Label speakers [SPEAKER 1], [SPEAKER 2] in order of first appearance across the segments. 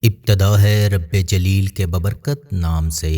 [SPEAKER 1] ابتدا ہے رب جلیل کے ببرکت نام سے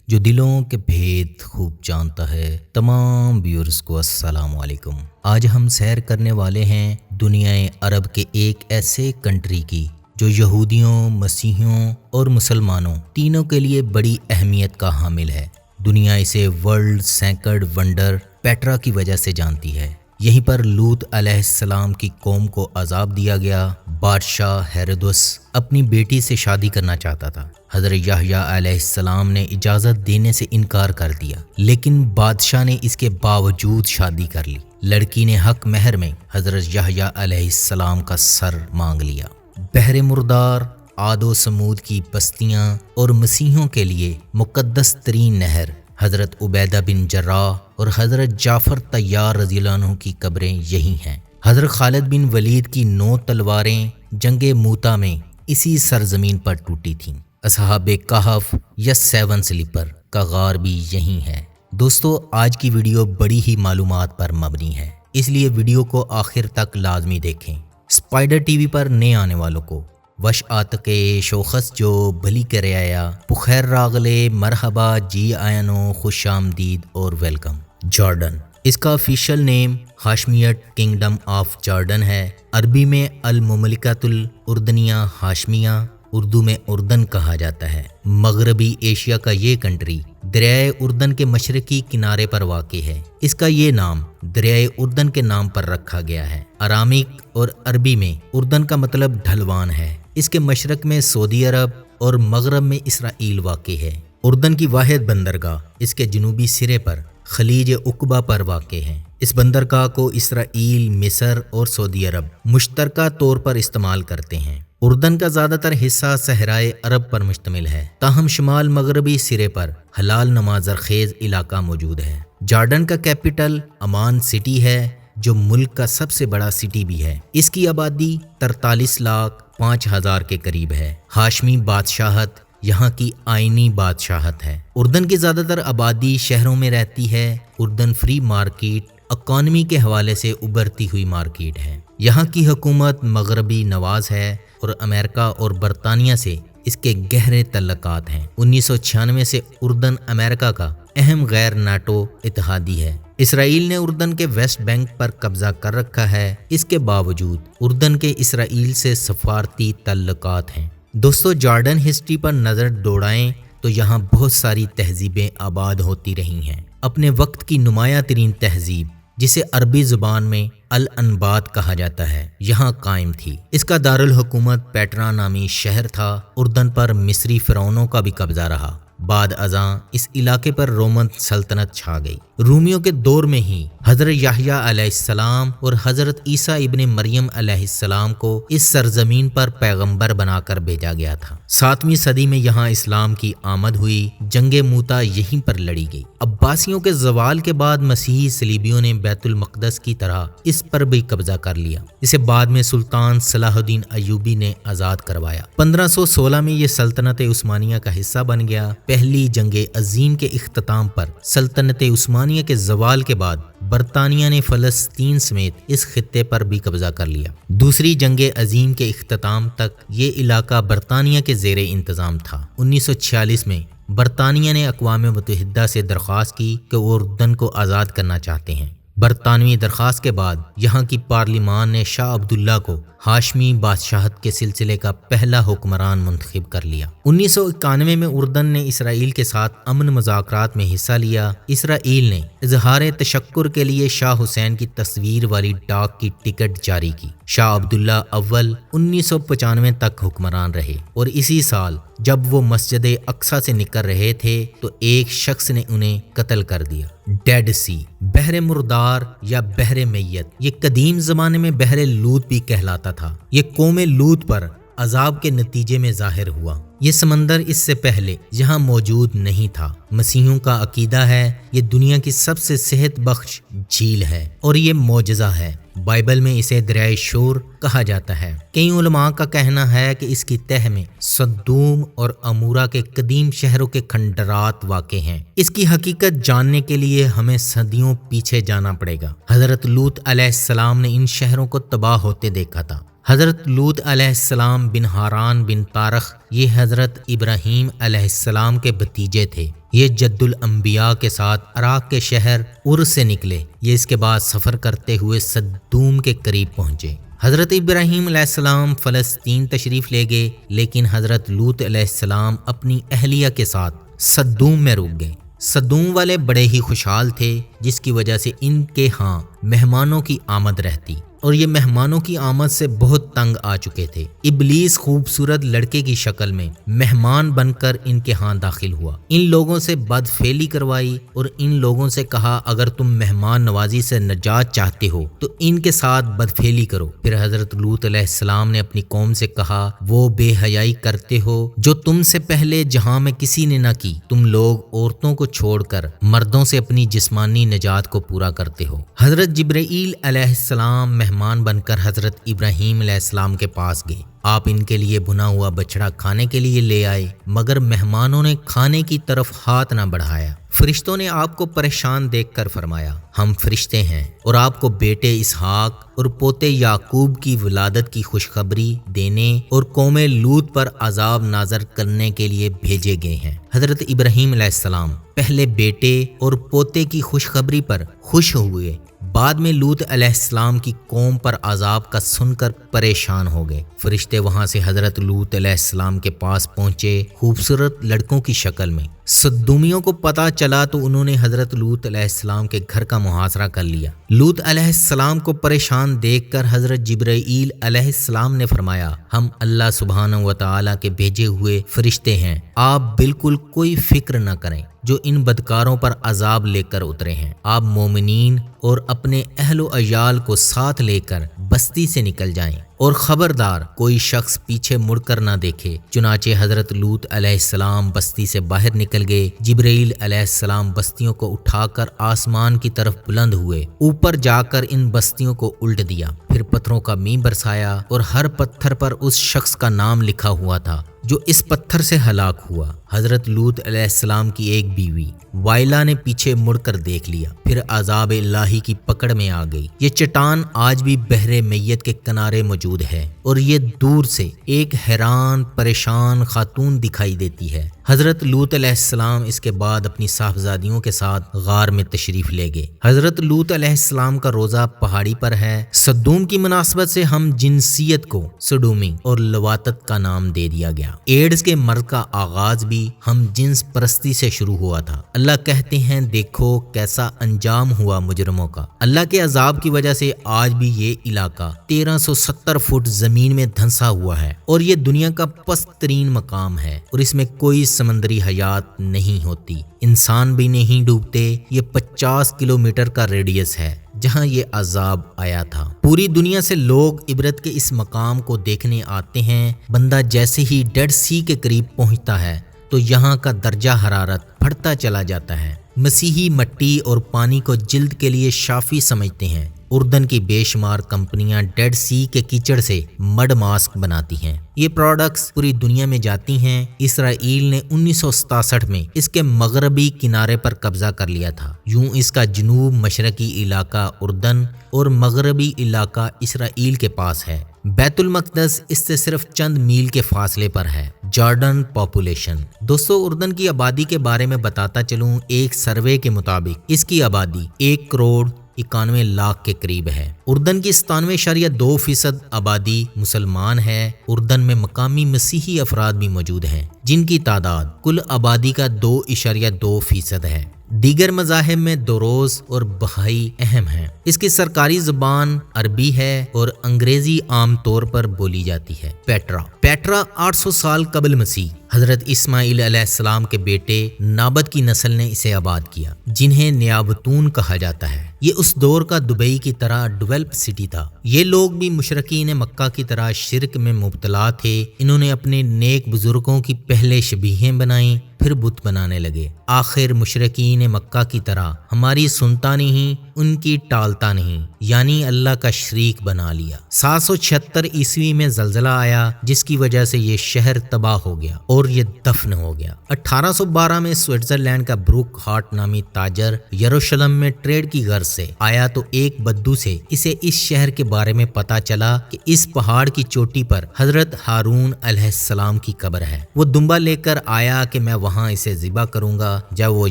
[SPEAKER 1] جو دلوں کے بھید خوب جانتا ہے۔ تمام ویورز کو السلام علیکم۔ آج ہم سیر کرنے والے ہیں دنیا عرب کے ایک ایسے کنٹری کی جو یہودیوں، مسیحیوں اور مسلمانوں تینوں کے لیے بڑی اہمیت کا حامل ہے۔ دنیا اسے ورلڈ سیکرڈ ونڈر پیٹرا کی وجہ سے جانتی ہے۔ یہیں پر لوط علیہ السلام کی قوم کو عذاب دیا گیا۔ بادشاہ ہیرودس اپنی بیٹی سے شادی کرنا چاہتا تھا۔ حضرت یحییٰ علیہ السلام نے اجازت دینے سے انکار کر دیا، لیکن بادشاہ نے اس کے باوجود شادی کر لی۔ لڑکی نے حق مہر میں حضرت یحییٰ علیہ السلام کا سر مانگ لیا۔ بحر مردار، عاد و سمود کی بستیاں اور مسیحیوں کے لیے مقدس ترین نہر حضرت عبیدہ بن جراح اور حضرت جعفر طیار رضی اللہ عنہ کی قبریں یہی ہیں۔ حضرت خالد بن ولید کی 9 تلواریں جنگ موتا میں اسی سرزمین پر ٹوٹی تھیں۔ اصحاب کہف یا 7 سلیپر کا غار بھی یہی ہے۔ دوستو، آج کی ویڈیو بڑی ہی معلومات پر مبنی ہے، اس لیے ویڈیو کو آخر تک لازمی دیکھیں۔ اسپائڈر ٹی وی پر نئے آنے والوں کو وش آتکے شوخس جو بھلی کرے آیا بخیر راغلے مرحبا جی آئنو خوش آمدید اور ویلکم۔ جارڈن، اس کا official name Hashemite kingdom of Jordan ہے۔ عربی میں المملکۃ الاردنیہ ہاشمیہ، اردو میں اردن کہا جاتا ہے۔ مغربی ایشیا کا یہ کنٹری دریائے اردن کے مشرقی کنارے پر واقع ہے۔ اس کا یہ نام دریائے اردن کے نام پر رکھا گیا ہے۔ ارامیک اور عربی میں اردن کا مطلب ڈھلوان ہے۔ اس کے مشرق میں سعودی عرب اور مغرب میں اسرائیل واقع ہے۔ اردن کی واحد بندرگاہ اس کے جنوبی سرے پر خلیج عقبہ پر واقع ہے۔ اس بندرگاہ کو اسرائیل، مصر اور سعودی عرب مشترکہ طور پر استعمال کرتے ہیں۔ اردن کا زیادہ تر حصہ صحرائے عرب پر مشتمل ہے، تاہم شمال مغربی سرے پر حلال نما زرخیز علاقہ موجود ہے۔ جارڈن کا کیپٹل امان سٹی ہے، جو ملک کا سب سے بڑا سٹی بھی ہے۔ اس کی آبادی 43,05,000 کے قریب ہے۔ ہاشمی بادشاہت یہاں کی آئینی بادشاہت ہے۔ اردن کی زیادہ تر آبادی شہروں میں رہتی ہے۔ اردن فری مارکیٹ اکانومی کے حوالے سے ابھرتی ہوئی مارکیٹ ہے۔ یہاں کی حکومت مغربی نواز ہے اور امریکہ اور برطانیہ سے اس کے گہرے تعلقات ہیں۔ 1996 سے اردن امریکہ کا اہم غیر نیٹو اتحادی ہے۔ اسرائیل نے اردن کے ویسٹ بینک پر قبضہ کر رکھا ہے۔ اس کے باوجود اردن کے اسرائیل سے سفارتی تعلقات ہیں۔ دوستو، جارڈن ہسٹری پر نظر دوڑائیں تو یہاں بہت ساری تہذیبیں آباد ہوتی رہی ہیں۔ اپنے وقت کی نمایاں ترین تہذیب، جسے عربی زبان میں الانبات کہا جاتا ہے، یہاں قائم تھی۔ اس کا دارالحکومت پیٹرا نامی شہر تھا۔ اردن پر مصری فرعونوں کا بھی قبضہ رہا۔ بعد ازاں اس علاقے پر رومن سلطنت چھا گئی۔ رومیوں کے دور میں ہی حضرت یحییٰ علیہ السلام اور حضرت عیسیٰ ابن مریم علیہ السلام کو اس سرزمین پر پیغمبر بنا کر بھیجا گیا تھا۔ 7ویں صدی میں یہاں اسلام کی آمد ہوئی۔ جنگ موتا یہیں پر لڑی گئی۔ عباسیوں کے زوال کے بعد مسیحی صلیبیوں نے بیت المقدس کی طرح اس پر بھی قبضہ کر لیا۔ اسے بعد میں سلطان صلاح الدین ایوبی نے آزاد کروایا۔ 1516 میں یہ سلطنت عثمانیہ کا حصہ بن گیا۔ پہلی جنگ عظیم کے اختتام پر سلطنت عثمانیہ کے زوال کے بعد برطانیہ نے فلسطین سمیت اس خطے پر بھی قبضہ کر لیا۔ دوسری جنگ عظیم کے اختتام تک یہ علاقہ برطانیہ کے زیر انتظام تھا۔ 1946 میں برطانیہ نے اقوام متحدہ سے درخواست کی کہ وہ اردن کو آزاد کرنا چاہتے ہیں۔ برطانوی درخواست کے بعد یہاں کی پارلیمان نے شاہ عبداللہ کو ہاشمی بادشاہت کے سلسلے کا پہلا حکمران منتخب کر لیا۔ 1991 میں اردن نے اسرائیل کے ساتھ امن مذاکرات میں حصہ لیا۔ اسرائیل نے اظہار تشکر کے لیے شاہ حسین کی تصویر والی ڈاک کی ٹکٹ جاری کی۔ شاہ عبداللہ اول 1995 تک حکمران رہے اور اسی سال جب وہ مسجد اقصی سے نکل رہے تھے تو ایک شخص نے انہیں قتل کر دیا۔ ڈیڈ سی، بحر مردار یا بحر میت، یہ قدیم زمانے میں بحر لوط بھی کہلاتا تھا۔ یہ قوم لوط پر عذاب کے نتیجے میں ظاہر ہوا۔ یہ سمندر اس سے پہلے یہاں موجود نہیں تھا۔ مسیحیوں کا عقیدہ ہے یہ دنیا کی سب سے صحت بخش جھیل ہے اور یہ معجزہ ہے۔ بائبل میں اسے دریائے شور کہا جاتا ہے۔ کئی علماء کا کہنا ہے کہ اس کی تہ میں سدوم اور عمورہ کے قدیم شہروں کے کھنڈرات واقع ہیں۔ اس کی حقیقت جاننے کے لیے ہمیں صدیوں پیچھے جانا پڑے گا۔ حضرت لوط علیہ السلام نے ان شہروں کو تباہ ہوتے دیکھا تھا۔ حضرت لوط علیہ السلام بن حاران بن تارخ یہ حضرت ابراہیم علیہ السلام کے بھتیجے تھے۔ یہ جد الانبیاء کے ساتھ عراق کے شہر ار سے نکلے۔ یہ اس کے بعد سفر کرتے ہوئے سدوم کے قریب پہنچے۔ حضرت ابراہیم علیہ السلام فلسطین تشریف لے گئے، لیکن حضرت لوط علیہ السلام اپنی اہلیہ کے ساتھ سدوم میں رک گئے۔ سدوم والے بڑے ہی خوشحال تھے، جس کی وجہ سے ان کے ہاں مہمانوں کی آمد رہتی، اور یہ مہمانوں کی آمد سے بہت تنگ آ چکے تھے۔ ابلیس خوبصورت لڑکے کی شکل میں مہمان بن کر ان کے ہاں داخل ہوا، ان لوگوں سے بدفعلی کروائی اور ان لوگوں سے کہا اگر تم مہمان نوازی سے نجات چاہتے ہو تو ان کے ساتھ بدفعلی کرو۔ پھر حضرت لوط علیہ السلام نے اپنی قوم سے کہا وہ بے حیائی کرتے ہو جو تم سے پہلے جہاں میں کسی نے نہ کی، تم لوگ عورتوں کو چھوڑ کر مردوں سے اپنی جسمانی نجات کو پورا کرتے ہو۔ حضرت جبرائیل علیہ السلام مہمان بن کر حضرت ابراہیم علیہ السلام کے پاس گئے۔ آپ ان کے لیے بھنا ہوا بچڑا کھانے کے لیے لے آئے، مگر مہمانوں نے کھانے کی طرف ہاتھ نہ بڑھایا۔ فرشتوں نے آپ کو پریشان دیکھ کر فرمایا ہم فرشتے ہیں اور آپ کو بیٹے اسحاق اور پوتے یعقوب کی ولادت کی خوشخبری دینے اور قوم لوط پر عذاب نازل کرنے کے لیے بھیجے گئے ہیں۔ حضرت ابراہیم علیہ السلام پہلے بیٹے اور پوتے کی خوشخبری پر خوش ہوئے، بعد میں لوط علیہ السلام کی قوم پر عذاب کا سن کر پریشان ہو گئے۔ فرشتے وہاں سے حضرت لوط علیہ السلام کے پاس پہنچے خوبصورت لڑکوں کی شکل میں۔ سدومیوں کو پتہ چلا تو انہوں نے حضرت لوط علیہ السلام کے گھر کا محاصرہ کر لیا۔ لوط علیہ السلام کو پریشان دیکھ کر حضرت جبرائیل علیہ السلام نے فرمایا ہم اللہ سبحانہ و تعالیٰ کے بھیجے ہوئے فرشتے ہیں، آپ بالکل کوئی فکر نہ کریں جو ان بدکاروں پر عذاب لے کر اترے ہیں۔ آپ مومنین اور اپنے اہل و عیال کو ساتھ لے کر بستی سے نکل جائیں اور خبردار کوئی شخص پیچھے مڑ کر نہ دیکھے۔ چنانچہ حضرت لوط علیہ السلام بستی سے باہر نکل گئے۔ جبرائیل علیہ السلام بستیوں کو اٹھا کر آسمان کی طرف بلند ہوئے، اوپر جا کر ان بستیوں کو الٹ دیا، پھر پتھروں کا مینہ برسایا اور ہر پتھر پر اس شخص کا نام لکھا ہوا تھا جو اس پتھر سے ہلاک ہوا۔ حضرت لوط علیہ السلام کی ایک بیوی وائلا نے پیچھے مڑ کر دیکھ لیا، پھر عذاب الہی کی پکڑ میں آ گئی۔ یہ چٹان آج بھی بحر میت کے کنارے موجود ہے اور یہ دور سے ایک حیران پریشان خاتون دکھائی دیتی ہے۔ حضرت لوط علیہ السلام اس کے بعد اپنی صاحبزادیوں کے ساتھ غار میں تشریف لے گئے۔ حضرت لوط علیہ السلام کا روزہ پہاڑی پر ہے۔ سدوم کی مناسبت سے ہم جنسیت کو سڈومی اور لواطت کا نام دے دیا گیا۔ ایڈز کے مرض کا آغاز بھی ہم جنس پرستی سے شروع ہوا تھا۔ اللہ کہتے ہیں دیکھو کیسا انجام ہوا مجرموں کا۔ اللہ کے عذاب کی وجہ سے آج بھی یہ علاقہ 1370 فٹ زمین میں دھنسا ہوا ہے اور یہ دنیا کا پست ترین مقام ہے اور اس میں کوئی سمندری حیات نہیں ہوتی، انسان بھی نہیں ڈوبتے۔ یہ 50 کلومیٹر کا ریڈیس ہے جہاں یہ عذاب آیا تھا۔ پوری دنیا سے لوگ عبرت کے اس مقام کو دیکھنے آتے ہیں۔ بندہ جیسے ہی ڈیڈ سی کے قریب پہنچتا ہے تو یہاں کا درجہ حرارت بڑھتا چلا جاتا ہے۔ مسیحی مٹی اور پانی کو جلد کے لیے شافی سمجھتے ہیں۔ اردن کی بے شمار کمپنیاں ڈیڈ سی کے کیچڑ سے مڈ ماسک بناتی ہیں۔ یہ پروڈکٹس پوری دنیا میں جاتی ہیں۔ اسرائیل نے 1967 میں اس کے مغربی کنارے پر قبضہ کر لیا تھا۔ یوں اس کا جنوب مشرقی علاقہ اردن اور مغربی علاقہ اسرائیل کے پاس ہے۔ بیت المقدس اس سے صرف چند میل کے فاصلے پر ہے۔ Jordan population. دوستو اردن کی آبادی کے بارے میں بتاتا چلوں، ایک سروے کے مطابق اس کی آبادی 1 کروڑ 91 لاکھ کے قریب ہے۔ اردن کی 97.2% آبادی مسلمان ہے۔ اردن میں مقامی مسیحی افراد بھی موجود ہیں جن کی تعداد کل آبادی کا 2.2% ہے۔ دیگر مذاہب میں دروز اور بہائی اہم ہیں۔ اس کی سرکاری زبان عربی ہے اور انگریزی عام طور پر بولی جاتی ہے۔ پیٹرا 800 سال قبل مسیح حضرت اسماعیل علیہ السلام کے بیٹے نابت کی نسل نے اسے آباد کیا، جنہیں نیابتون کہا جاتا ہے۔ یہ اس دور کا دبئی کی طرح ڈیولپ سٹی تھا۔ یہ لوگ بھی مشرکین مکہ کی طرح شرک میں مبتلا تھے۔ انہوں نے اپنے نیک بزرگوں کی پہلے شبیہیں بنائیں، پھر بت بنانے لگے۔ آخر مشرکین مکہ کی طرح ہماری سنتا نہیں، ان کی ٹالتا نہیں۔ یعنی اللہ کا شریک بنا لیا۔ 776 عیسوی میں زلزلہ آیا جس کی وجہ سے یہ شہر تباہ ہو گیا اور یہ دفن ہو گیا۔ 1812 میں سوئٹزرلینڈ کا بروک ہارٹ نامی تاجر یروشلم میں ٹریڈ کی غرض سے آیا تو ایک بدو سے اسے اس شہر کے بارے میں پتا چلا کہ اس پہاڑ کی چوٹی پر حضرت ہارون علیہ السلام کی قبر ہے۔ وہ دمبا لے کر آیا کہ میں وہاں اسے ذبح کروں گا۔ جب وہ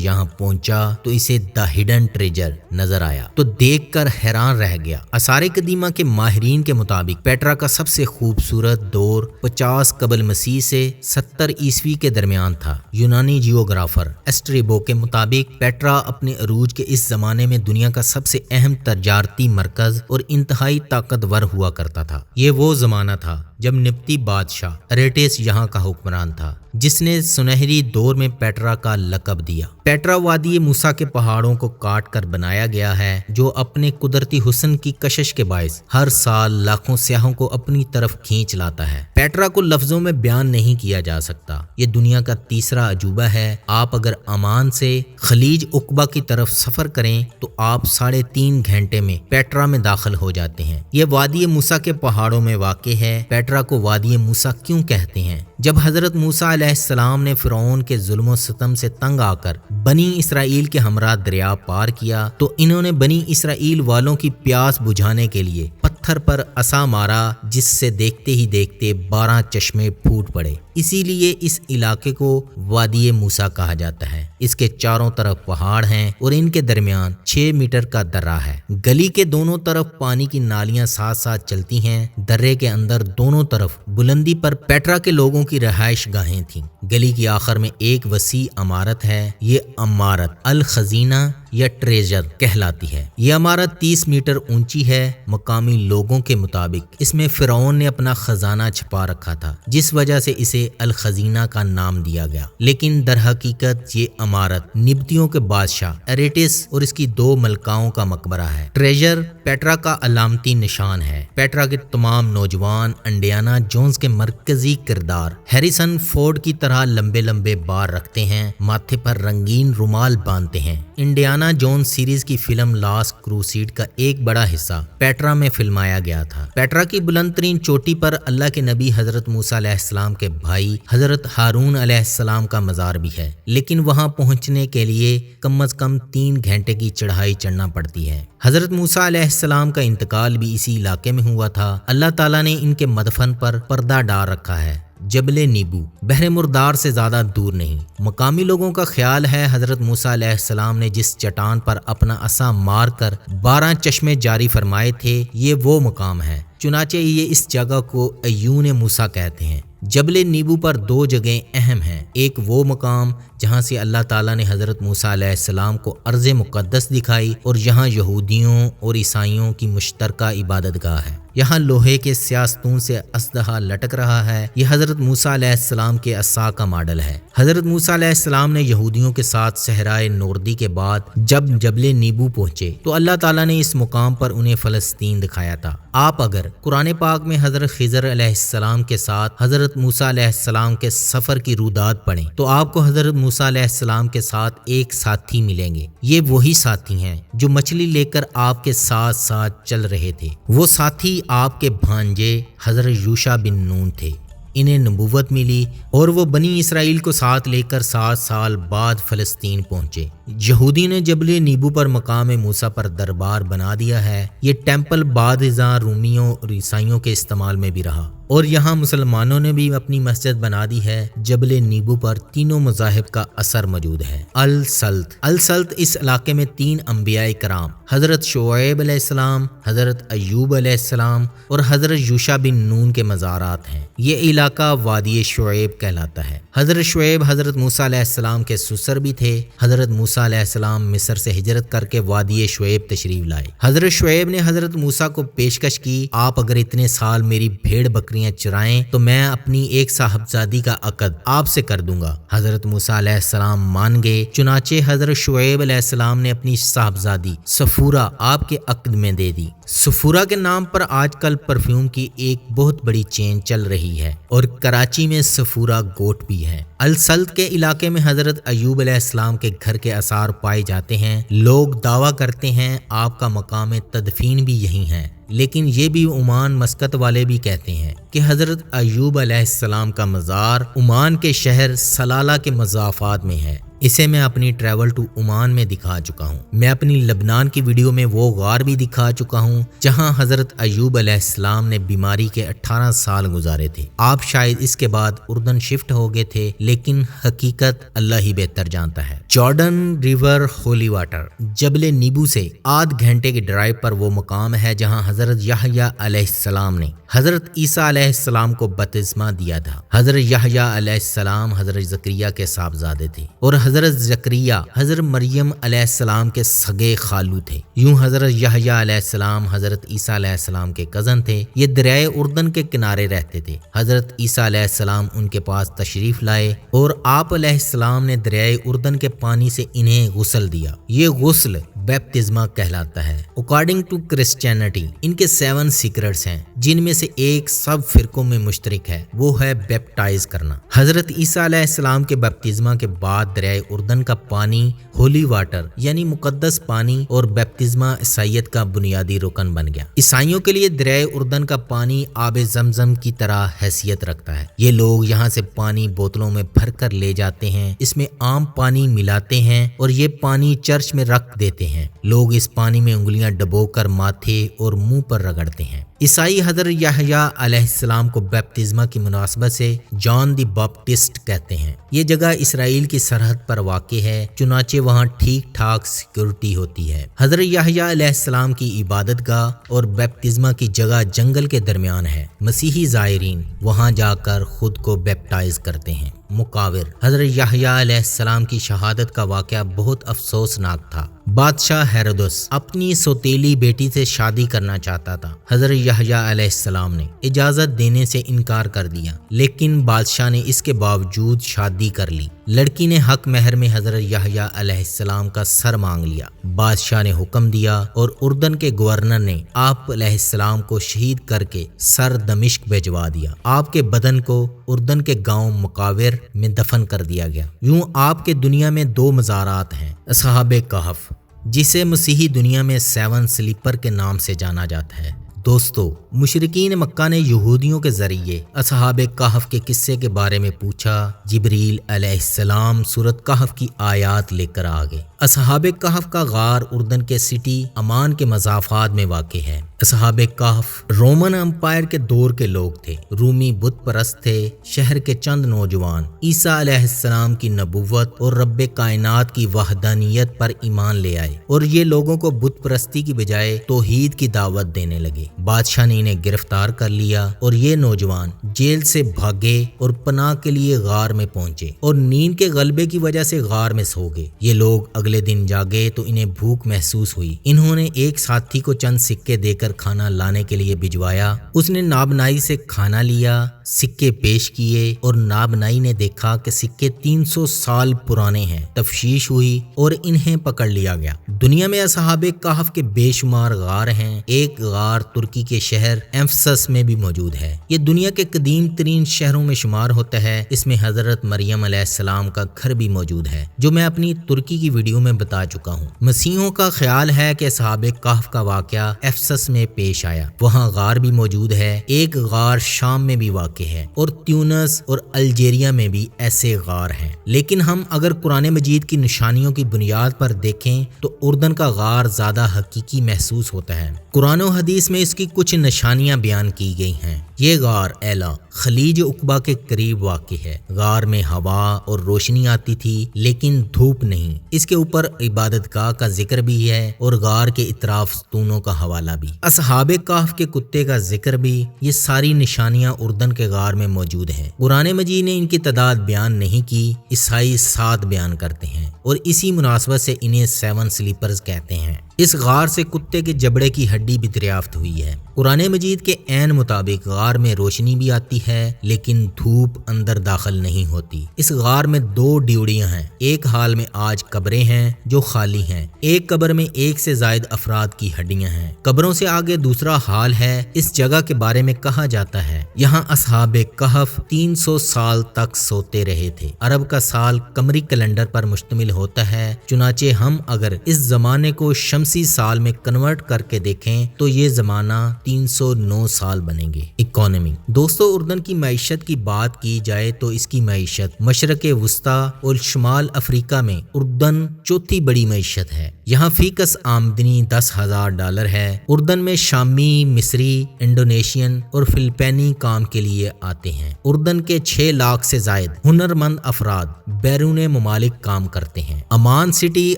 [SPEAKER 1] یہاں پہنچا تو اسے دا ہڈن ٹریجر نظر آیا تو دیکھ کر حیران رہ گیا۔ آثار قدیمہ کے ماہرین کے مطابق پیٹرا کا سب سے خوبصورت دور 50 قبل مسیح سے 70 عیسوی کے درمیان تھا۔ یونانی جیوگرافر اسٹریبو کے مطابق پیٹرا اپنے عروج کے اس زمانے میں دنیا کا سب سے اہم تجارتی مرکز اور انتہائی طاقتور ہوا کرتا تھا۔ یہ وہ زمانہ تھا جب نبطی بادشاہ اریٹس یہاں کا حکمران تھا، جس نے سنہری دور میں پیٹرا کا لقب دیا۔ پیٹرا وادی موسیٰ کے پہاڑوں کو کاٹ کر بنایا گیا ہے، جو اپنے قدرتی حسن کی کشش کے باعث ہر سال لاکھوں سیاحوں کو اپنی طرف کھینچ لاتا ہے۔ پیٹرا کو لفظوں میں بیان نہیں کیا جا سکتا۔ یہ دنیا کا تیسرا عجوبہ ہے۔ آپ اگر عمان سے خلیج عقبہ کی طرف سفر کریں تو آپ 3.5 گھنٹے میں پیٹرا میں داخل ہو جاتے ہیں۔ یہ وادی موسیٰ کے پہاڑوں میں واقع ہے۔ پیٹرا کو وادی موسیٰ کیوں کہتے ہیں؟ جب حضرت موسیٰ علیہ السلام نے فرعون کے ظلم و ستم سے تنگ آ کر بنی اسرائیل کے ہمراہ دریا پار کیا تو انہوں نے بنی اسرائیل والوں کی پیاس بجھانے کے لیے پتھر پر عصا مارا، جس سے دیکھتے ہی دیکھتے 12 چشمے پھوٹ پڑے۔ اسی لیے اس علاقے کو وادی موسیٰ کہا جاتا ہے۔ اس کے چاروں طرف پہاڑ ہیں اور ان کے درمیان 6 میٹر کا درہ ہے۔ گلی کے دونوں طرف پانی کی نالیاں ساتھ ساتھ چلتی ہیں۔ درے کے اندر دونوں طرف بلندی پر پیٹرا کے لوگوں کی رہائش گاہیں تھیں۔ گلی کی آخر میں ایک وسیع عمارت ہے۔ یہ عمارت الخزینہ یا ٹریجر کہلاتی ہے۔ یہ عمارت 30 میٹر اونچی ہے۔ مقامی لوگوں کے مطابق اس میں فرعون نے اپنا خزانہ چھپا رکھا تھا، جس وجہ سے اسے الخزینہ کا نام دیا گیا، لیکن در حقیقت یہ عمارت نبطیوں کے بادشاہ اریٹس اور اس کی 2 ملکاؤں کا مقبرہ ہے۔ ٹریجر پیٹرا کا علامتی نشان ہے۔ پیٹرا کے تمام نوجوان انڈیانا جونز کے مرکزی کردار ہیریسن فورڈ کی طرح لمبے لمبے بال رکھتے ہیں، ماتھے پر رنگین رومال باندھتے ہیں۔ انڈیانا جونز سیریز کی فلم لاسٹ کروسیڈ کا ایک بڑا حصہ پیٹرا میں فلمایا گیا تھا۔ پیٹرا کی بلند ترین چوٹی پر اللہ کے نبی حضرت موسیٰ علیہ السلام کے بھائی حضرت ہارون علیہ السلام کا مزار بھی ہے، لیکن وہاں پہنچنے کے لیے کم از کم 3 گھنٹے کی چڑھائی چڑھنا پڑتی ہے۔ حضرت موسیٰ علیہ السلام کا انتقال بھی اسی علاقے میں ہوا تھا۔ اللہ تعالیٰ نے ان کے مدفن پر پردہ ڈال رکھا ہے۔ جبل نیبو بحر مردار سے زیادہ دور نہیں۔ مقامی لوگوں کا خیال ہے حضرت موسیٰ علیہ السلام نے جس چٹان پر اپنا عصا مار کر 12 چشمے جاری فرمائے تھے، یہ وہ مقام ہے۔ چنانچہ یہ اس جگہ کو عیون موسیٰ کہتے ہیں۔ جبل نیبو پر 2 جگہیں اہم ہیں۔ ایک وہ مقام جہاں سے اللہ تعالیٰ نے حضرت موسیٰ علیہ السلام کو ارض مقدس دکھائی، اور یہاں یہودیوں اور عیسائیوں کی مشترکہ عبادت گاہ ہے۔ یہاں لوہے کے سیاستون سے اسلحہ لٹک رہا ہے۔ یہ حضرت موسیٰ علیہ السلام کے عصا کا ماڈل ہے۔ حضرت موسیٰ علیہ السلام نے یہودیوں کے ساتھ صحرائے نوردی کے بعد جب جبل نیبو پہنچے تو اللہ تعالیٰ نے اس مقام پر انہیں فلسطین دکھایا تھا۔ آپ اگر قرآن پاک میں حضرت خضر علیہ السلام کے ساتھ حضرت موسیٰ علیہ السلام کے سفر کی روداد پڑھیں تو آپ کو حضرت موسیٰ علیہ السلام کے ساتھ ایک ساتھی ملیں گے۔ یہ وہی ساتھی ہیں جو مچھلی لے کر آپ کے ساتھ ساتھ چل رہے تھے۔ وہ ساتھی آپ کے بھانجے حضرت یوشع بن نون تھے۔ انہیں نبوت ملی اور وہ بنی اسرائیل کو ساتھ لے کر 7 سال بعد فلسطین پہنچے۔ یہودی نے جبل نیبو پر مقام موسیٰ پر دربار بنا دیا ہے۔ یہ ٹیمپل بعد ازاں رومیوں اور عیسائیوں کے استعمال میں بھی رہا، اور یہاں مسلمانوں نے بھی اپنی مسجد بنا دی ہے۔ جبل نیبو پر تینوں مذاہب کا اثر موجود ہے۔ السلط اس علاقے میں 3 انبیاء کرام حضرت شعیب علیہ السلام، حضرت ایوب علیہ السلام اور حضرت یوشع بن نون کے مزارات ہیں۔ یہ علاقہ وادی شعیب کہلاتا ہے۔ حضرت شعیب حضرت موسیٰ علیہ السلام کے سسر بھی تھے۔ حضرت موسیٰ علیہ السلام مصر سے ہجرت کر کے وادی شعیب تشریف لائے۔ حضرت شعیب نے حضرت موسیٰ کو پیشکش کی، آپ اگر اتنے سال میری بھیڑ بکریاں چرائیں تو میں اپنی ایک صاحبزادی کا عقد آپ سے کر دوں گا۔ حضرت موسیٰ علیہ السلام مان گئے۔ چنانچہ حضرت شعیب علیہ السلام نے اپنی صاحبزادی صفورہ آپ کے عقد میں دے دی۔ سفورا کے نام پر آج کل پرفیوم کی ایک بہت بڑی چین چل رہی ہے اور کراچی میں سفورا گوٹ بھی ہے۔ السلط کے علاقے میں حضرت ایوب علیہ السلام کے گھر کے آثار پائے جاتے ہیں۔ لوگ دعویٰ کرتے ہیں آپ کا مقام تدفین بھی یہی ہے، لیکن یہ بھی عمان مسقط والے بھی کہتے ہیں کہ حضرت ایوب علیہ السلام کا مزار عمان کے شہر سلالہ کے مضافات میں ہے۔ اسے میں اپنی ٹریول ٹو عمان میں دکھا چکا ہوں۔ میں اپنی لبنان کی ویڈیو میں وہ غار بھی دکھا چکا ہوں جہاں حضرت ایوب علیہ السلام نے بیماری کے 18 سال گزارے تھے۔ آپ شاید اس کے بعد اردن شفٹ ہو گئے تھے، لیکن حقیقت اللہ ہی بہتر جانتا ہے۔ جارڈن ریور ہولی واٹر جبل نیبو سے آدھ گھنٹے کے ڈرائیو پر وہ مقام ہے جہاں حضرت یحییٰ علیہ السلام نے حضرت عیسیٰ علیہ السلام کو بپتسمہ دیا تھا۔ حضرت یحییٰ علیہ السلام حضرت زکریا کے صاحبزادے تھے اور حضرت زکریا حضرت مریم علیہ السلام کے سگے خالو تھے۔ یوں حضرت یحییٰ علیہ السلام حضرت عیسیٰ علیہ السلام کے کزن تھے۔ یہ دریائے اردن کے کنارے رہتے تھے۔ حضرت عیسیٰ علیہ السلام ان کے پاس تشریف لائے اور آپ علیہ السلام نے دریائے اردن کے پانی سے انہیں غسل دیا۔ یہ غسل بیپتزما کہلاتا ہے۔ اکارڈنگ ٹو کرسچینٹی ان کے 7 سیکرٹس ہیں، جن میں سے ایک سب فرقوں میں مشترک ہے، وہ ہے بیپٹائز کرنا۔ حضرت عیسیٰ علیہ السلام کے بیپتزما کے بعد دریائے اردن کا پانی ہولی واٹر یعنی مقدس پانی اور بیپتزما عیسائیت کا بنیادی رکن بن گیا۔ عیسائیوں کے لیے دریائے اردن کا پانی آب زمزم کی طرح حیثیت رکھتا ہے۔ یہ لوگ یہاں سے پانی بوتلوں میں بھر کر لے جاتے ہیں، اس میں عام پانی ملاتے ہیں اور یہ پانی چرچ میں رکھ دیتے ہیں۔ لوگ اس پانی میں انگلیاں ڈبو کر ماتھے اور منہ پر رگڑتے ہیں۔ عیسائی حضرت یحییٰ علیہ السلام کو بیپتزما کی مناسبت سے جان دی باپٹسٹ کہتے ہیں۔ یہ جگہ اسرائیل کی سرحد پر واقع ہے، چنانچہ وہاں ٹھیک ٹھاک سیکورٹی ہوتی ہے۔ حضرت یحییٰ علیہ السلام کی عبادت گاہ اور بیپتزما کی جگہ جنگل کے درمیان ہے۔ مسیحی زائرین وہاں جا کر خود کو بیپٹائز کرتے ہیں۔ مقابر حضرت یحییٰ علیہ السلام کی شہادت کا واقعہ بہت افسوسناک تھا۔ بادشاہ ہیرودس اپنی سوتیلی بیٹی سے شادی کرنا چاہتا تھا۔ حضرت یحییٰ علیہ السلام نے اجازت دینے سے انکار کر دیا، لیکن بادشاہ نے اس کے باوجود شادی کر لی۔ لڑکی نے حق مہر میں حضرت یحییٰ علیہ السلام کا سر مانگ لیا۔ بادشاہ نے حکم دیا اور اردن کے گورنر نے آپ علیہ السلام کو شہید کر کے سر دمشق بھجوا دیا۔ آپ کے بدن کو اردن کے گاؤں مقابر میں دفن کر دیا گیا۔ یوں آپ کے دنیا میں 2 مزارات ہیں، اصحاب کہف جسے مسیحی دنیا میں 7 سلیپر کے نام سے جانا جاتا ہے۔ دوستو، مشرکین مکہ نے یہودیوں کے ذریعے اصحاب کہف کے قصے کے بارے میں پوچھا۔ جبریل علیہ السلام سورۃ کہف کی آیات لے کر آ گئے۔ اصحاب کہف کا غار اردن کے سٹی امان کے مضافات میں واقع ہے۔ اصحاب کہف رومن امپائر کے دور کے لوگ تھے، رومی بت پرست تھے۔ شہر کے چند نوجوان عیسیٰ علیہ السلام کی نبوت اور رب کائنات کی وحدانیت پر ایمان لے آئے اور یہ لوگوں کو بت پرستی کی بجائے توحید کی دعوت دینے لگے۔ بادشاہ نے انہیں گرفتار کر لیا اور یہ نوجوان جیل سے بھاگے اور پناہ کے لیے غار میں پہنچے اور نیند کے غلبے کی وجہ سے غار میں سو گئے۔ یہ لوگ اگلے دن جاگے تو انہیں بھوک محسوس ہوئی۔ انہوں نے ایک ساتھی کو چند سکے دے کر کھانا لانے کے لیے بھجوایا۔ اس نے نابنائی سے کھانا لیا، سکے پیش کیے اور نابنائی نے دیکھا کہ سکے 300 سال پرانے ہیں۔ تفتیش ہوئی اور انہیں پکڑ لیا گیا۔ دنیا میں اصحاب کہف کے بے شمار غار ہیں۔ ایک غار ترکی کے شہر ایفسس میں بھی موجود ہے۔ یہ دنیا کے قدیم ترین شہروں میں شمار ہوتا ہے۔ اس میں حضرت مریم علیہ السلام کا گھر بھی موجود ہے، جو میں اپنی ترکی کی ویڈیو میں بتا چکا ہوں۔ مسیحیوں کا خیال ہے کہ اصحاب کہف کا واقعہ ایفسس میں پیش آیا۔ وہاں غار بھی موجود ہے۔ ایک غار شام میں بھی واقع ہے اور تیونس اور الجیریا میں بھی ایسے غار ہیں۔ لیکن ہم اگر قرآن مجید کی نشانیوں کی بنیاد پر دیکھیں تو اردن کا غار زیادہ حقیقی محسوس ہوتا ہے۔ قرآن و حدیث میں اس کی کچھ نشانیاں بیان کی گئی ہیں۔ یہ غار ایلا خلیج عقبہ کے قریب واقع ہے۔ غار میں ہوا اور روشنی آتی تھی لیکن دھوپ نہیں۔ اس کے اوپر عبادت گاہ کا ذکر بھی ہے اور غار کے اطراف ستونوں کا حوالہ بھی۔ اصحاب کہف کے کتے کا ذکر بھی۔ یہ ساری نشانیاں اردن کے غار میں موجود ہیں۔ قرآن مجید نے ان کی تعداد بیان نہیں کی۔ عیسائی 7 بیان کرتے ہیں اور اسی مناسبت سے انہیں 7 سلیپرز کہتے ہیں۔ اس غار سے کتے کے جبڑے کی ہڈی بھی دریافت ہوئی ہے۔ قرآن مجید کے عین مطابق غار میں روشنی بھی آتی ہے لیکن دھوپ اندر داخل نہیں ہوتی۔ اس غار میں 2 ڈیوڑیاں ہیں۔ ایک حال میں آج قبریں ہیں جو خالی ہیں، ایک قبر میں 1 سے زائد افراد کی ہڈیاں ہیں۔ قبروں سے آگے دوسرا حال ہے۔ اس جگہ کے بارے میں کہا جاتا ہے یہاں اصحاب کہف 300 سال تک سوتے رہے تھے۔ عرب کا سال قمری کیلنڈر پر مشتمل ہوتا ہے، چنانچہ ہم اگر اس زمانے کو شمسی سال میں کنورٹ کر کے دیکھیں تو یہ زمانہ 309 سال بنیں گے۔ اکانومی دوستو، اردن کی معیشت کی بات کی جائے تو اس کی معیشت مشرق وسطی اور شمال افریقہ میں اردن چوتھی بڑی معیشت ہے۔ یہاں فی کس آمدنی $10,000 ہے۔ اردن میں شامی، مصری، انڈونیشین اور فلپینی کام کے لیے آتے ہیں۔ اردن کے 6 لاکھ سے زائد ہنرمند افراد بیرون ممالک کام کرتے ہیں۔ امان سٹی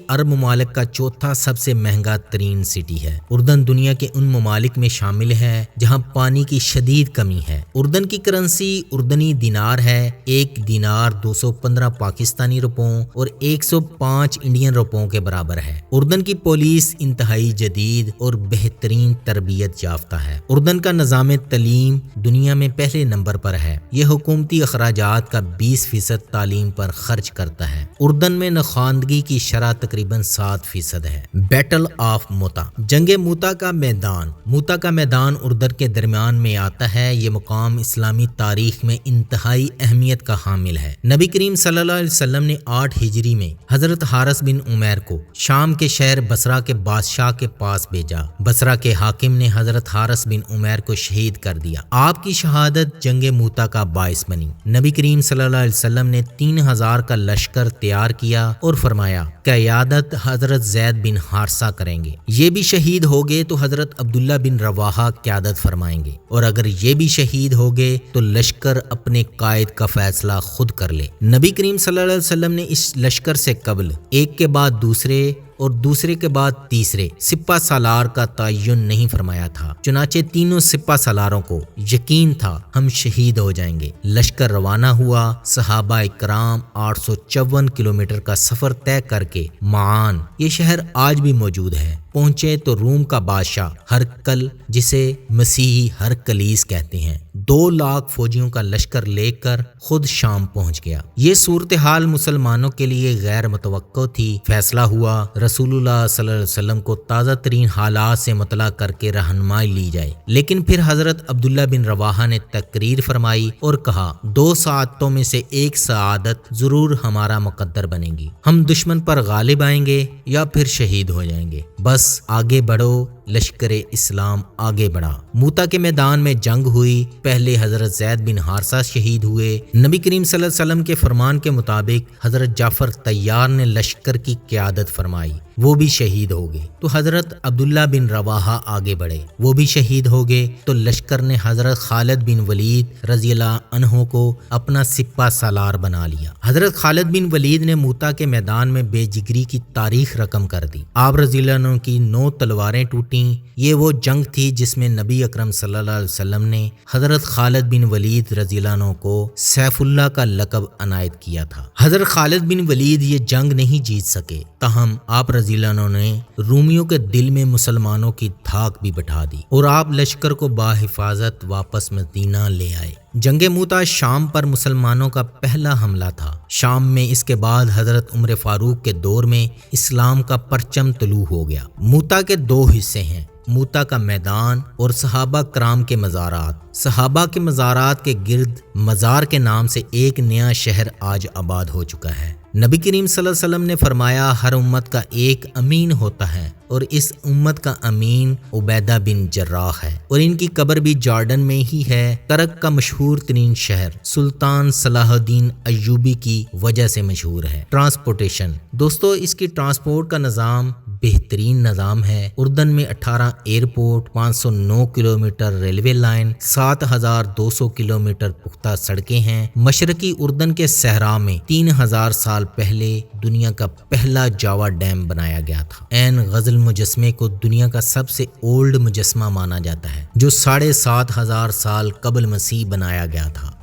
[SPEAKER 1] عرب ممالک کا چوتھا سب سے مہنگا ترین سٹی ہے۔ اردن دنیا کے ان ممالک میں شامل ہے جہاں پانی کی شدید کمی ہے۔ اردن کی کرنسی اردنی دینار ہے۔ 1 دینار 215 پاکستانی روپوں اور 105 انڈین روپوں کے برابر ہے۔ اردن کی پولیس انتہائی جدید اور بہترین تربیت یافتہ ہے۔ اردن کا نظام تعلیم دنیا میں پہلے نمبر پر ہے۔ یہ حکومتی اخراجات کا 20% تعلیم پر خرچ کرتا ہے۔ اردن میں ناخواندگی کی شرح تقریباً 7% ہے۔ بیٹل آف موتا، جنگ موتا کا میدان۔ موتا کا میدان اردن کے درمیان میں آتا ہے۔ یہ مقام اسلامی تاریخ میں انتہائی اہمیت کا حامل ہے۔ نبی کریم صلی اللہ علیہ وسلم نے 8 ہجری میں حضرت حارث بن عمیر کو شام کے شہر بصرہ کے بادشاہ کے پاس بھیجا۔ بصرہ کے حاکم نے حضرت حارث بن عمیر کو شہید کر دیا۔ آپ کی شہادت جنگ موتا کا باعث بنی۔ نبی کریم صلی اللہ علیہ وسلم نے 3000 کا لشکر تیار کیا اور فرمایا قیادت حضرت زید بن حارثہ کریں گے۔ یہ بھی شہید ہو گئے تو حضرت عبداللہ بن رواحہ قیادت فرمائیں گے، اور اگر یہ بھی شہید ہو گئے تو لشکر اپنے قائد کا فیصلہ خود کر لے۔ نبی کریم صلی اللہ علیہ وسلم نے اس لشکر سے قبل ایک کے بعد دوسرے اور دوسرے کے بعد تیسرے سپہ سالار کا تعین نہیں فرمایا تھا، چنانچہ تینوں سپہ سالاروں کو یقین تھا ہم شہید ہو جائیں گے۔ لشکر روانہ ہوا۔ صحابہ کرام 854 کلومیٹر کا سفر طے کر کے معان، یہ شہر آج بھی موجود ہے، پہنچے تو روم کا بادشاہ ہرقل، جسے مسیحی ہرقلیس کہتے ہیں، 2 لاکھ فوجیوں کا لشکر لے کر خود شام پہنچ گیا۔ یہ صورتحال مسلمانوں کے لیے غیر متوقع تھی۔ فیصلہ ہوا رسول اللہ صلی اللہ علیہ وسلم کو تازہ ترین حالات سے مطلع کر کے رہنمائی لی جائے، لیکن پھر حضرت عبداللہ بن رواحہ نے تقریر فرمائی اور کہا 2 سعادتوں میں سے ایک سعادت ضرور ہمارا مقدر بنے گی، ہم دشمن پر غالب آئیں گے یا پھر شہید ہو جائیں گے، بس آگے بڑھو۔ لشکر اسلام آگے بڑھا۔ موتا کے میدان میں جنگ ہوئی۔ پہلے حضرت زید بن حارثہ شہید ہوئے۔ نبی کریم صلی اللہ علیہ وسلم کے فرمان کے مطابق حضرت جعفر طیار نے لشکر کی قیادت فرمائی، وہ بھی شہید ہو گئے۔ تو حضرت عبداللہ بن رواحہ آگے بڑھے، وہ بھی شہید ہو گئے۔ تو لشکر نے حضرت خالد بن ولید رضی اللہ عنہ کو اپنا سپہ سالار بنا لیا۔ حضرت خالد بن ولید نے موتا کے میدان میں بے جگری کی تاریخ رقم کر دی۔ آپ رضی اللہ عنہ کی 9 تلواریں ٹوٹیں۔ یہ وہ جنگ تھی جس میں نبی اکرم صلی اللہ علیہ وسلم نے حضرت خالد بن ولید رضی اللہ عنہ کو سیف اللہ کا لقب عنایت کیا تھا۔ حضرت خالد بن ولید یہ جنگ نہیں جیت سکے، تاہم آپ رضی اللہ عنہ نے رومیوں کے دل میں مسلمانوں کی دھاک بھی بٹھا دی اور آپ لشکر کو باحفاظت واپس مدینہ لے آئے۔ جنگ موتا شام پر مسلمانوں کا پہلا حملہ تھا۔ شام میں اس کے بعد حضرت عمر فاروق کے دور میں اسلام کا پرچم طلوع ہو گیا۔ موتا کے 2 حصے ہیں، موتا کا میدان اور صحابہ کرام کے مزارات۔ صحابہ کے مزارات کے گرد مزار کے نام سے ایک نیا شہر آج آباد ہو چکا ہے۔ نبی کریم صلی اللہ علیہ وسلم نے فرمایا ہر امت کا ایک امین ہوتا ہے اور اس امت کا امین عبیدہ بن جراح ہے، اور ان کی قبر بھی جارڈن میں ہی ہے۔ ترک کا مشہور ترین شہر سلطان صلاح الدین ایوبی کی وجہ سے مشہور ہے۔ ٹرانسپورٹیشن دوستو، اس کی ٹرانسپورٹ کا نظام بہترین نظام ہے۔ اردن میں 18 airport, 509 kilometre railway line, 7200 kilometre پختہ سڑکیں ہیں۔ مشرقی اردن کے صحرا میں 3000 سال پہلے دنیا کا پہلا جاوا ڈیم بنایا گیا تھا۔ عین غزل مجسمے کو دنیا کا سب سے اولڈ مجسمہ مانا جاتا ہے، جو 7500 سال قبل مسیح بنایا گیا تھا۔